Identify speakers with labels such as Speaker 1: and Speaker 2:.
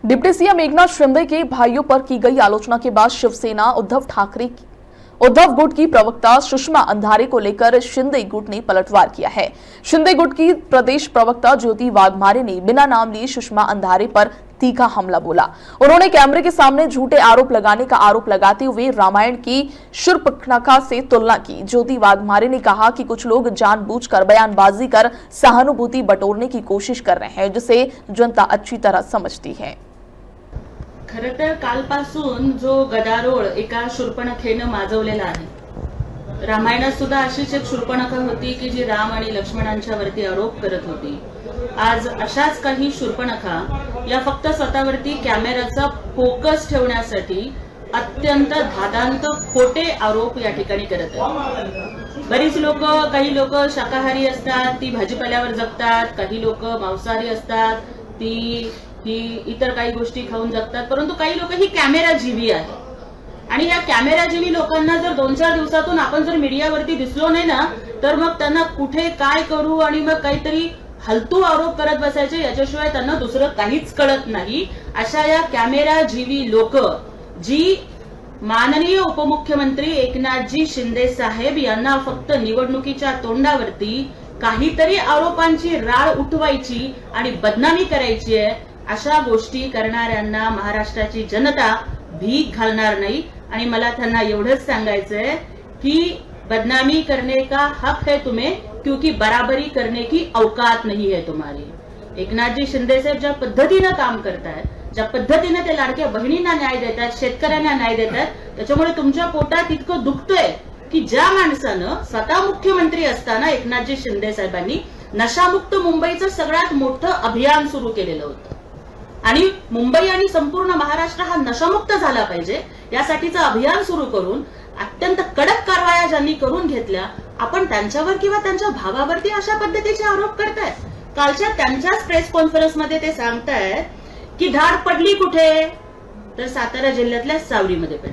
Speaker 1: Deputy CM Eknath Shinde के भाइयों पर की गई आलोचना के बाद शिवसेना उद्धव गुट की प्रवक्ता सुषमा अंधारे को लेकर शिंदे गुट ने पलटवार किया है। शिंदे गुट की प्रदेश प्रवक्ता ज्योति वाघमारे ने बिना नाम लिए सुषमा अंधारे पर तीखा हमला बोला। उन्होंने कैमरे के सामने झूठे आरोप लगाने का आरोप लगाते हुए रामायण की शूर्पणखा से तुलना की। ज्योति वाघमारे ने कहा कि कुछ लोग जानबूझकर बयानबाजी कर सहानुभूति बटोरने की कोशिश कर रहे हैं, जिसे जनता अच्छी तरह समझती है।
Speaker 2: खरं तर कालपासून जो गदारोळ एका शूर्पणखेनं माजवलेला आहे, रामायणात सुद्धा अशीच एक शूर्पणखा होती की जी राम आणि लक्ष्मणांच्या वरती आरोप करत होती। आज अशाच काही शूर्पणखा या फक्त स्वतःवरती कॅमेराचा फोकस ठेवण्यासाठी अत्यंत धादांत खोटे आरोप या ठिकाणी करत आहेत। बरीच लोक, काही लोक शाकाहारी असतात, ती भाजीपाल्यावर जगतात, काही लोक मांसाहारी असतात, ती इतर काही गोष्टी खाऊन जगतात, परंतु काही लोक ही कॅमेरा जीवी आहे। आणि या कॅमेरा जीवी लोकांना जर 2-4 दिवसातून आपण जर मीडियावरती दिसलो नाही ना, तर मग त्यांना कुठे काय करू आणि मग काहीतरी हलतू आरोप करत बसायचे, याच्याशिवाय त्यांना दुसरं काहीच कळत नाही। अशा या कॅमेरा जीवी लोक जी माननीय उपमुख्यमंत्री एकनाथजी शिंदे साहेब यांना फक्त निवडणुकीच्या तोंडावरती काहीतरी आरोपांची राळ उठवायची आणि बदनामी करायची आहे, अशा गोष्टी करणाऱ्यांना महाराष्ट्राची जनता भीक घालणार नाही। आणि मला त्यांना एवढंच सांगायचंय की बदनामी करने का हक है तुम्हें, क्योंकि बराबरी करने की औकात नहीं है तुम्हारी। एकनाथजी शिंदे साहेब ज्या पद्धतीनं काम करतायत, ज्या पद्धतीने ते लाडक्या बहिणींना न्याय देतात, शेतकऱ्यांना न्याय देतात, त्याच्यामुळे तुमच्या पोटात इतकं दुखतंय की ज्या माणसानं स्वतः मुख्यमंत्री असताना एकनाथजी शिंदे साहेबांनी नशामुक्त मुंबईचं सगळ्यात मोठं अभियान सुरू केलेलं होतं आणि मुंबई आणि संपूर्ण महाराष्ट्र हा नशामुक्त झाला पाहिजे यासाठीचं अभियान सुरू करून अत्यंत कडक कारवाया ज्यांनी करून घेतल्या, आपण त्यांच्यावर किंवा त्यांच्या भावावरती अशा पद्धतीचे आरोप करताय। कालच्या त्यांच्याच प्रेस कॉन्फरन्समध्ये ते सांगतायत की धाड पडली कुठे, तर सातारा जिल्ह्यातल्या सावरीमध्ये पडली।